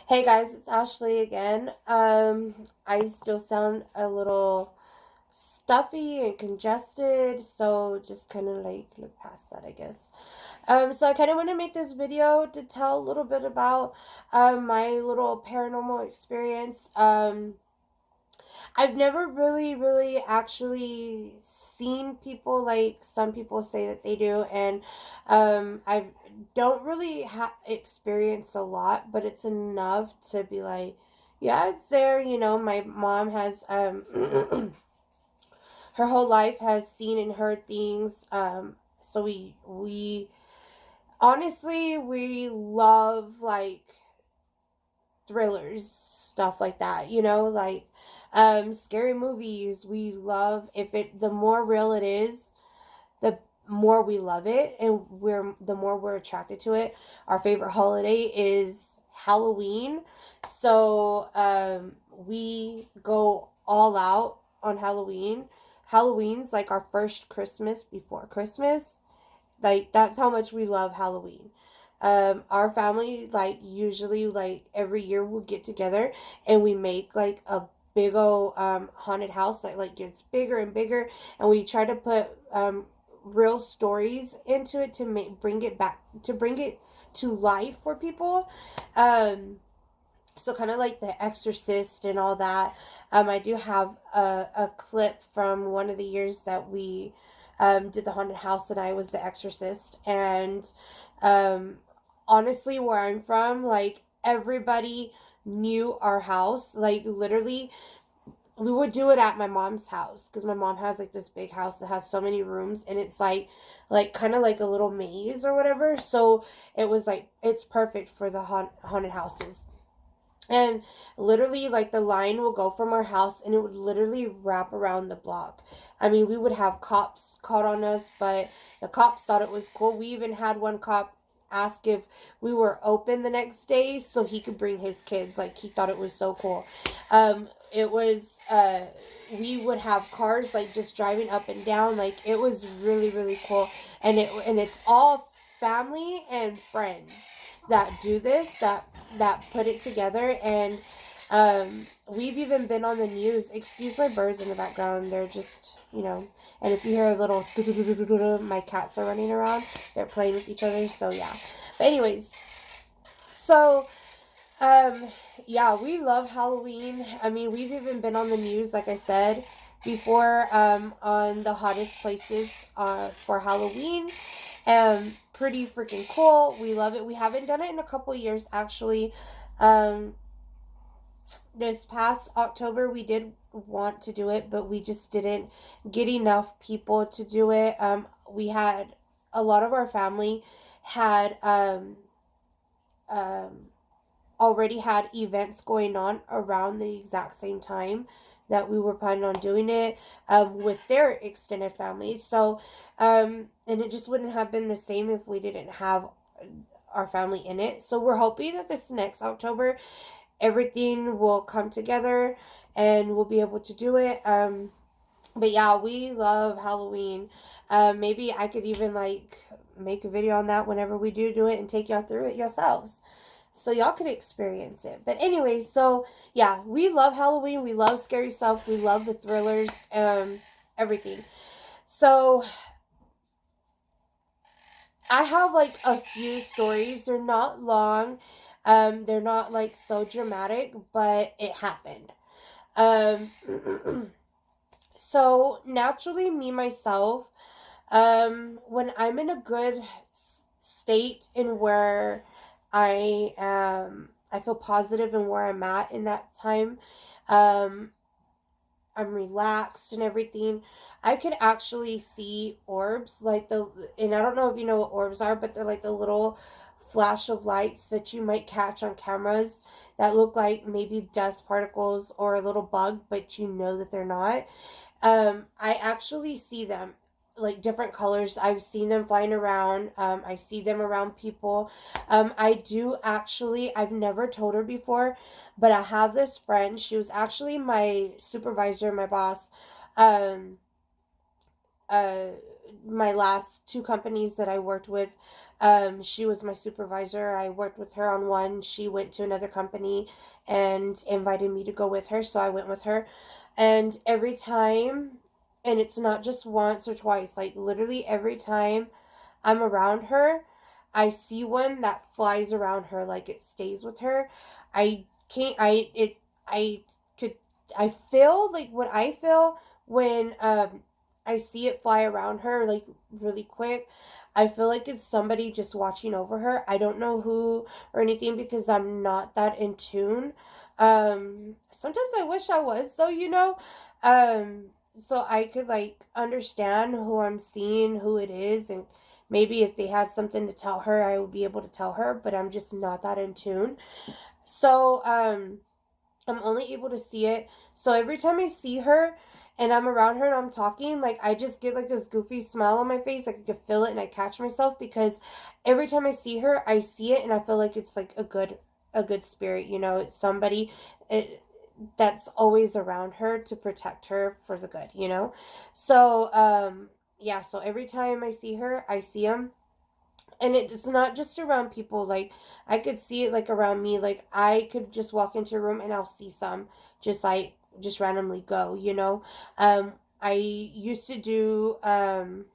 Hey guys, it's Ashley again. I still sound a little stuffy and congested, so just kind of like look past that, I guess. So I kind of want to make this video to tell a little bit about my little paranormal experience. I've never really actually seen people like some people say that they do, and I don't really experience a lot, but it's enough to be like, yeah, it's there. My mom has her whole life has seen and heard things. So we honestly we love like thrillers, stuff like that, like scary movies. We love if it the more real it is, the more we love it, and the more we're attracted to it. Our favorite holiday is Halloween. So we go all out on Halloween. Halloween's like our first Christmas before Christmas. Like that's how much we love Halloween. Our family like usually like every year we'll get together and we make like a big old haunted house that like gets bigger and bigger, and we try to put real stories into it to bring it back to bring it to life for people. So kind of like The Exorcist and all that. I do have a clip from one of the years that we did the haunted house, and I was the exorcist. And um, honestly, where I'm from, like everybody knew our house. Like literally, we would do it at my mom's house because my mom has like this big house that has so many rooms, and it's like kind of like a little maze or whatever. So it was like it's perfect for the haunted houses. And literally, like, the line will go from our house and it would literally wrap around the block. I mean, we would have cops caught on us, but the cops thought it was cool. We even had one cop ask if we were open the next day so he could bring his kids. Like, he thought it was so cool. It was, we would have cars, like, just driving up and down. Like, it was really cool. And it's all family and friends that do this, that put it together. And we've even been on the news. Excuse my birds in the background, they're just, and if you hear a little my cats are running around, they're playing with each other. So yeah, but anyways, so um yeah, we love Halloween. I mean, we've even been on the news, like I said before, on the hottest places for Halloween. Pretty freaking cool. We love it. We haven't done it in a couple years actually. Um, this past October we did want to do it, but we just didn't get enough people to do it. We had a lot of our family had um, already had events going on around the exact same time that we were planning on doing it, with their extended families. So, and it just wouldn't have been the same if we didn't have our family in it. So we're hoping that this next October everything will come together and we'll be able to do it. But yeah, we love Halloween. Maybe I could even like make a video on that whenever we do it and take y'all through it yourselves, so y'all could experience it. But anyways, so yeah, we love Halloween. We love scary stuff. We love the thrillers. Everything. So I have like a few stories. They're not long. They're not like so dramatic, but it happened. Um, so naturally, me myself, when I'm in a good state in where I feel positive in where I'm at in that time, um, I'm relaxed and everything, I could actually see orbs, like and I don't know if you know what orbs are, but they're like the little flash of lights that you might catch on cameras that look like maybe dust particles or a little bug, but you know that they're not. I actually see them like different colors. I've seen them flying around. I see them around people. I do actually, I've never told her before, but I have this friend. She was actually my supervisor, my boss. Um, uh, my last two companies that I worked with, She was my supervisor. I worked with her on one. She went to another company and invited me to go with her, so I went with her. And every time, and it's not just once or twice, like literally every time I'm around her, I see one that flies around her, like it stays with her. I can't, I could, I feel like what I feel when, I see it fly around her, like really quick. I feel like it's somebody just watching over her. I don't know who or anything because I'm not that in tune. Sometimes I wish I was, though, so I could like understand who I'm seeing, who it is, and maybe if they had something to tell her, I would be able to tell her, but I'm just not that in tune. So, I'm only able to see it. So every time I see her and I'm around her and I'm talking, like I just get like this goofy smile on my face. Like I can feel it and I catch myself because every time I see her, I see it and I feel like it's like a good spirit, it's somebody that's always around her to protect her for the good. So yeah, so every time I see her, I see him, and it's not just around people. Like I could see it like around me. Like I could just walk into a room and I'll see some just randomly go. I used to do well,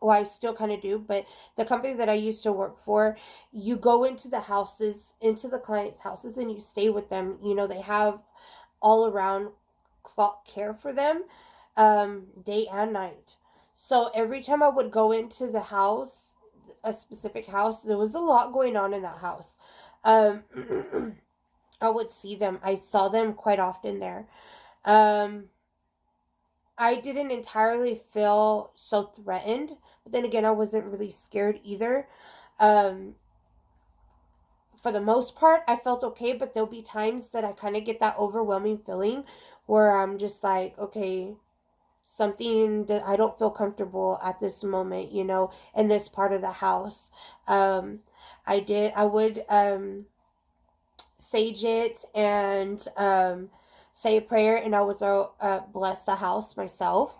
I still kind of do, but the company that I used to work for, you go into the houses, into the clients' houses, and you stay with them. They have all around clock care for them, day and night. So every time I would go into the house, a specific house, there was a lot going on in that house. Um, I would see them. I saw them quite often there. Um, I didn't entirely feel so threatened, but then again, I wasn't really scared either. Um, for the most part, I felt okay, but there'll be times that I kind of get that overwhelming feeling where I'm just like, okay, something that I don't feel comfortable at this moment, in this part of the house. I would sage it and say a prayer, and I would bless the house myself.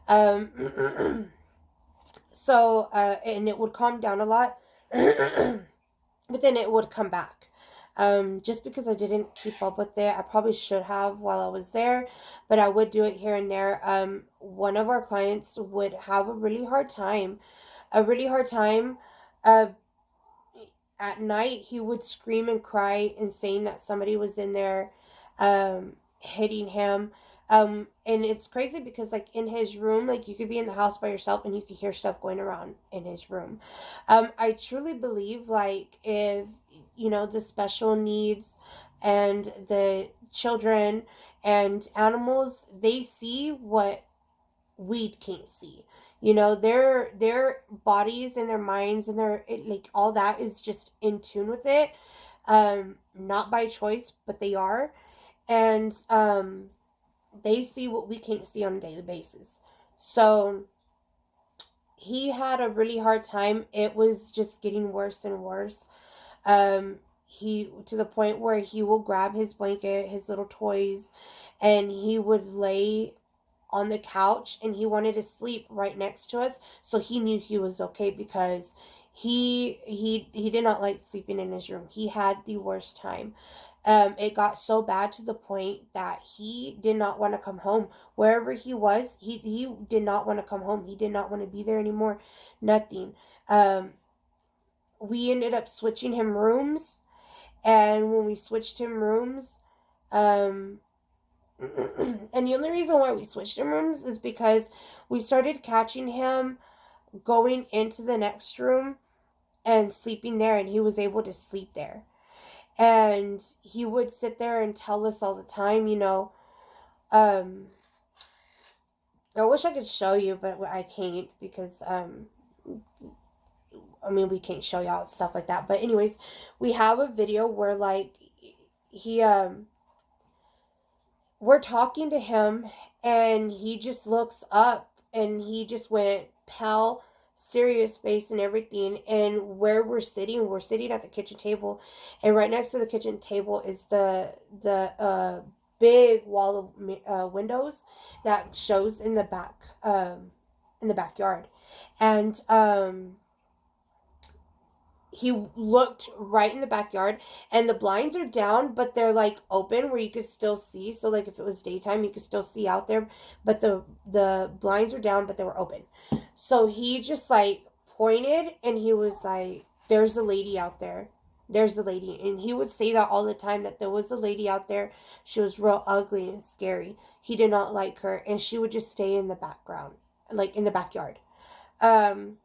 Um, and it would calm down a lot. But then it would come back. Just because I didn't keep up with it, I probably should have while I was there, but I would do it here and there. One of our clients would have a really hard time. Uh, at night, he would scream and cry and saying that somebody was in there, hitting him. And it's crazy because like in his room, like you could be in the house by yourself and you could hear stuff going around in his room. I truly believe like if, the special needs and the children and animals, they see what we can't see. Their bodies and their minds and like all that is just in tune with it. Not by choice, but they are. And they see what we can't see on a daily basis. So he had a really hard time. It was just getting worse and worse. He, to the point where he will grab his blanket, his little toys, and he would lay on the couch, and he wanted to sleep right next to us, so he knew he was okay because he did not like sleeping in his room. He had the worst time. It got so bad to the point that he did not want to come home. Wherever he was, he did not want to come home. He did not want to be there anymore. Nothing. We ended up switching him rooms, and when we switched him rooms, um, and the only reason why we switched him rooms is because we started catching him going into the next room and sleeping there, and he was able to sleep there. And he would sit there and tell us all the time, I wish I could show you, but I can't because, we can't show y'all stuff like that. But anyways, we have a video where like he, we're talking to him and he just looks up and he just went pale, serious face and everything. And where we're sitting at the kitchen table, and right next to the kitchen table is the big wall of windows that shows in the back, in the backyard. And he looked right in the backyard, and the blinds are down, but they're like open where you could still see. So like if it was daytime, you could still see out there, but the blinds were down, but they were open. So he just like pointed, and he was like, "There's a lady out there. There's a lady." And he would say that all the time, that there was a lady out there. She was real ugly and scary. He did not like her, and she would just stay in the background, like in the backyard. Um,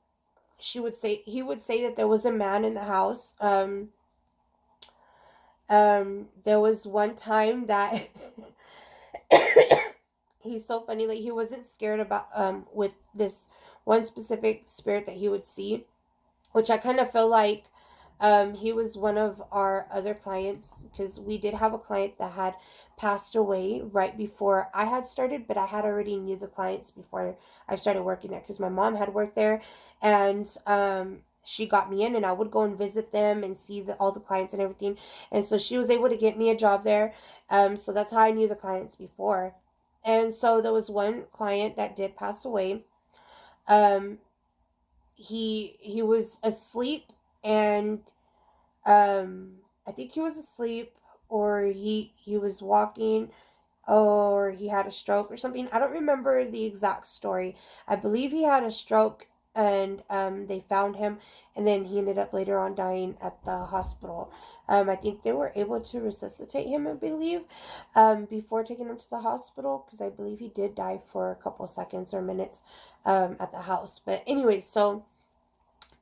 he would say that there was a man in the house. There was one time that he's so funny. Like, he wasn't scared about with this one specific spirit that he would see, which I kind of feel like he was one of our other clients, because we did have a client that had passed away right before I had started, but I had already knew the clients before I started working there, because my mom had worked there, and she got me in, and I would go and visit them and see all the clients and everything, and so she was able to get me a job there. So that's how I knew the clients before. And so there was one client that did pass away. Um, he was asleep, and I think he was asleep, or he was walking, or he had a stroke or something. I don't remember the exact story. I believe he had a stroke, and they found him, and then he ended up later on dying at the hospital. I think they were able to resuscitate him, I believe, before taking him to the hospital, because I believe he did die for a couple seconds or minutes at the house. But anyway,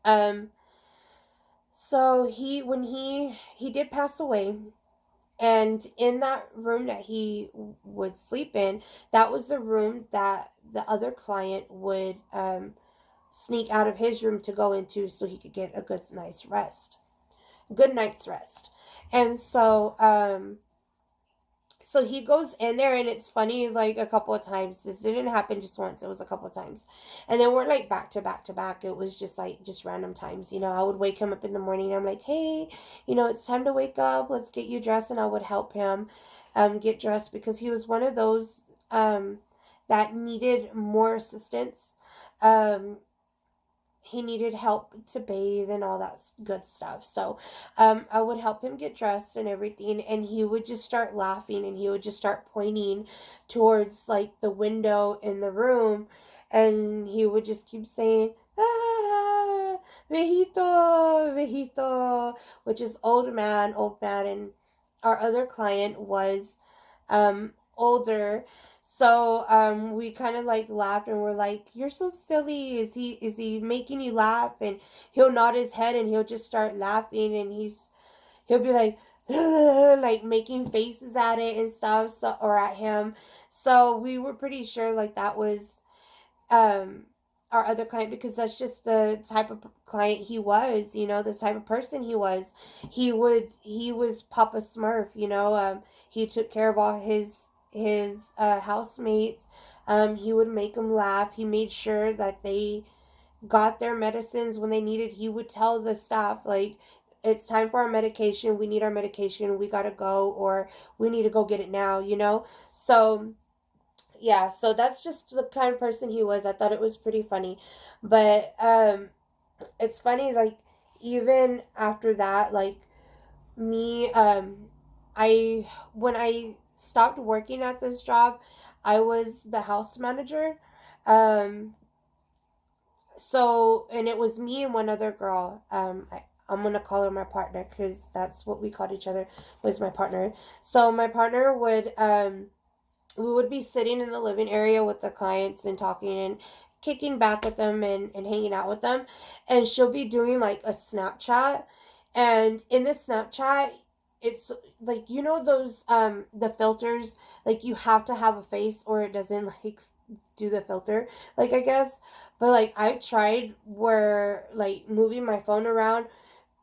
um, so he did pass away, and in that room that he would sleep in, that was the room that the other client would sneak out of his room to go into, so he could get a good night's rest. And so he goes in there, and it's funny, like a couple of times. This didn't happen just once, it was a couple of times. And then we're like back to back to back. It was just like just random times. I would wake him up in the morning. I'm like, hey, it's time to wake up. Let's get you dressed. And I would help him get dressed, because he was one of those that needed more assistance. Um, he needed help to bathe and all that good stuff. So I would help him get dressed and everything, and he would just start laughing, and he would just start pointing towards like the window in the room, and he would just keep saying, ah, viejito, viejito, which is old man, old man. And our other client was older. So we kind of like laughed, and we're like, "You're so silly. Is he making you laugh?" And he'll nod his head, and he'll just start laughing, and he'll be like like making faces at it and stuff, so, or at him. So we were pretty sure like that was um our other client, because that's just the type of client he was, this type of person he was. He was Papa Smurf. He took care of all his housemates. He would make them laugh. He made sure that they got their medicines when they needed. He would tell the staff, like, it's time for our medication, we need our medication, we gotta go, or we need to go get it now. So yeah, so that's just the kind of person he was. I thought it was pretty funny. But it's funny, like, even after that, like, me I when I stopped working at this job, I was the house manager. um and it was me and one other girl. I'm gonna call her my partner, because that's what we called each other, was my partner. So my partner would we would be sitting in the living area with the clients and talking and kicking back with them, and hanging out with them. And she'll be doing like a Snapchat. And in the Snapchat, it's like, those the filters, like you have to have a face or it doesn't like do the filter, like, I guess. But like I tried where like moving my phone around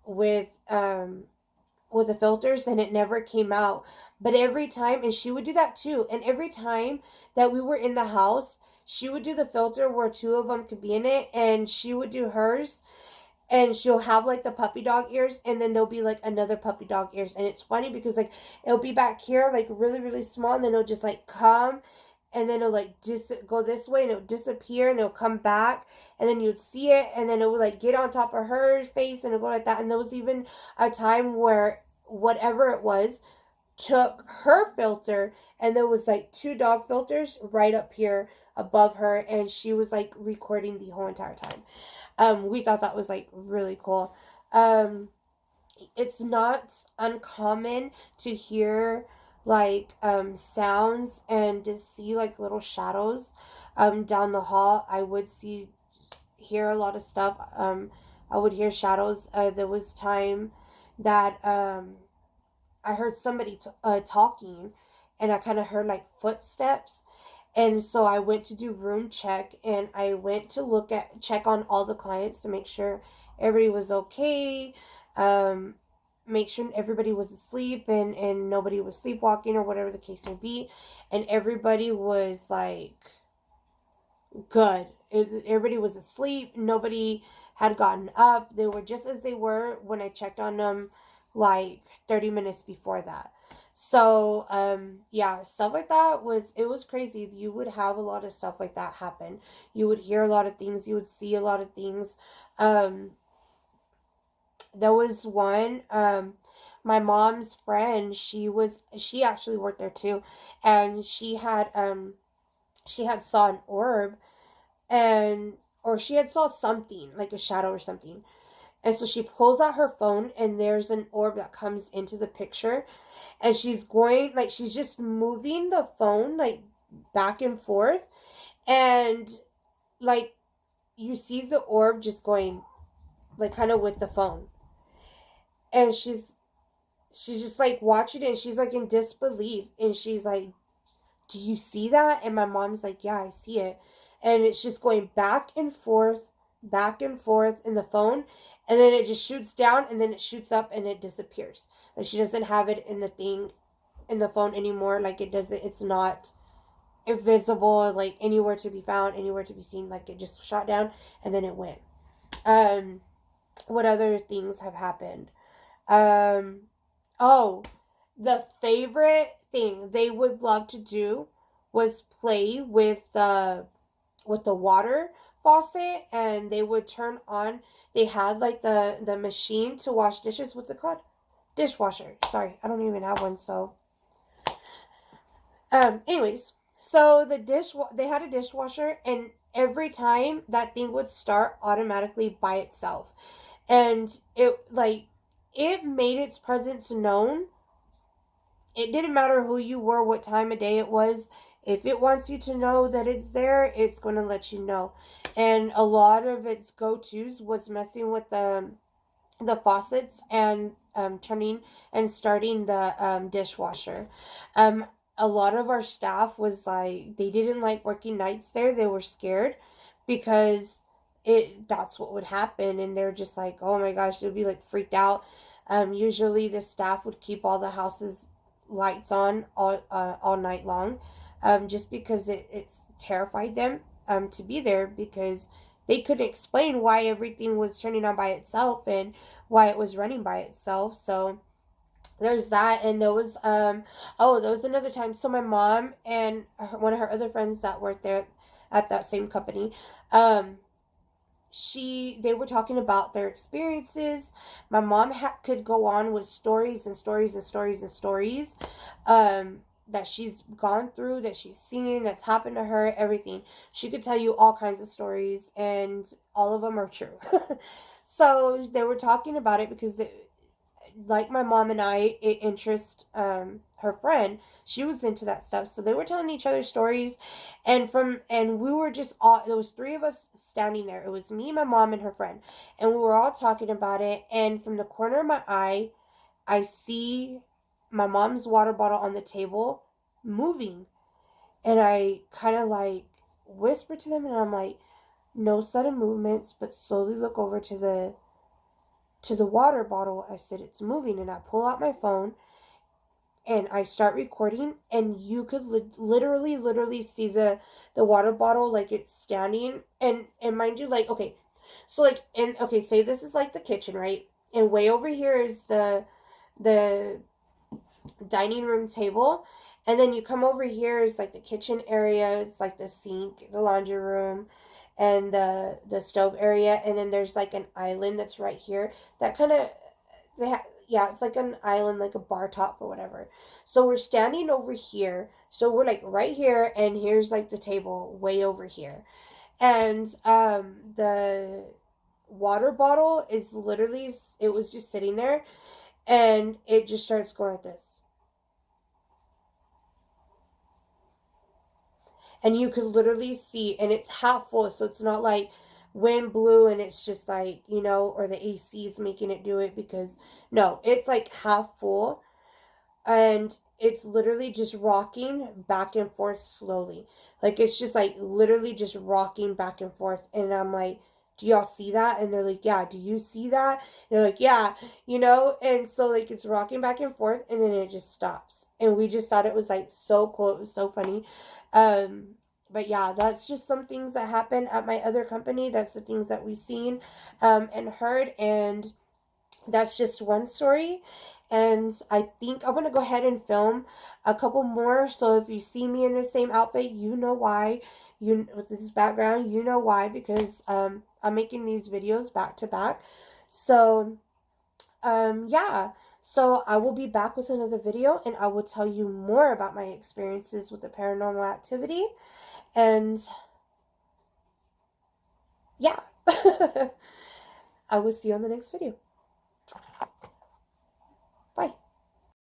with the filters, and it never came out. But every time, and she would do that too, and every time that we were in the house, she would do the filter where two of them could be in it, and she would do hers, and she'll have like the puppy dog ears, and then there'll be like another puppy dog ears. And it's funny because like it'll be back here like really really small, and then it'll just like come and then it'll like go this way and it'll disappear and it'll come back, and then you'd see it, and then it would like get on top of her face and it'll go like that. And there was even a time where whatever it was took her filter, and there was like two dog filters right up here above her, and she was like recording the whole entire time. We thought that was like really cool. It's not uncommon to hear like sounds and to see like little shadows down the hall. I would hear a lot of stuff. I would hear shadows. There was time that I heard somebody talking, and I kind of heard like footsteps. And so I went to do room check, and I went to check on all the clients to make sure everybody was okay, um, make sure everybody was asleep, and nobody was sleepwalking or whatever the case will be. And everybody was like good. Everybody was asleep. Nobody had gotten up. They were just as they were when I checked on them like 30 minutes before that. So, yeah, stuff like that was crazy. You would have a lot of stuff like that happen. You would hear a lot of things. You would see a lot of things. Um, there was one, my mom's friend, she actually worked there too. And she had saw an orb, and, or she had saw something, like a shadow or something. And so she pulls out her phone, and there's an orb that comes into the picture, and she's just moving the phone like back and forth, and like you see the orb just going like kind of with the phone, and she's just like watching it, and she's like in disbelief, and she's like, do you see that? And my mom's like, yeah, I see it. And it's just going back and forth in the phone, and then it just shoots down, and then it shoots up, and it disappears. Like she doesn't have it in the thing in the phone anymore. Like it's not invisible, like anywhere to be found, anywhere to be seen. Like it just shot down, and then it went. um what other things have happened? um oh, the favorite thing they would love to do was play with the water faucet, and they would turn on, they had like the machine to wash dishes. What's it called? Dishwasher. Sorry, I don't even have one. So anyways, so they had a dishwasher, and every time that thing would start automatically by itself, and it made its presence known. It didn't matter who you were, what time of day it was. If it wants you to know that it's there, it's going to let you know. And a lot of its go-tos was messing with the faucets, and turning and starting the dishwasher. Um, a lot of our staff was like, they didn't like working nights there. They were scared because that's what would happen, and they're just like, oh my gosh, they'd be like freaked out. Usually the staff would keep all the houses lights on all night long, just because it's terrified them to be there, because they couldn't explain why everything was turning on by itself and why it was running by itself. So there's that. And there was another time. So my mom and one of her other friends that worked there at that same company, they were talking about their experiences. My mom could go on with stories and stories and stories and stories, that she's gone through, that she's seen, that's happened to her, everything. She could tell you all kinds of stories, and all of them are true. So they were talking about it because like my mom and I, it interest her friend. She was into that stuff, so they were telling each other stories, and we were just all, there was three of us standing there. It was me, my mom, and her friend, and we were all talking about it. And from the corner of my eye, I see my mom's water bottle on the table moving, and I kind of like whisper to them, and I'm like, no sudden movements, but slowly look over to the water bottle. I said, it's moving. And I pull out my phone, and I start recording, and you could literally see the water bottle, like it's standing. And mind you, like, okay, so like, and okay, say this is like the kitchen, right? And way over here is the dining room table, And then you come over here is like the kitchen area. It's like the sink, the laundry room, and the stove area. And then there's like an island that's right here. That kind of yeah, it's like an island, like a bar top or whatever. So we're standing over here. So we're like right here, and here's like the table way over here. And the water bottle is literally, it was just sitting there, and it just starts going like this. And you could literally see, and it's half full, so it's not like wind blew and it's just like, or the AC is making it do it, because no, it's like half full, and it's literally just rocking back and forth slowly. Like it's just like literally just rocking back and forth. And I'm like, do y'all see that? And they're like, yeah. Do you see that? And they're like, yeah, And so like it's rocking back and forth, and then it just stops. And we just thought it was like so cool. It was so funny. Um, but yeah, that's just some things that happen at my other company. That's the things that we've seen and heard. And that's just one story. And I think I'm going to go ahead and film a couple more. So if you see me in the same outfit, you know why. With this background, you know why, because I'm making these videos back to back. So yeah. So I will be back with another video, and I will tell you more about my experiences with the paranormal activity. And yeah. I will see you on the next video.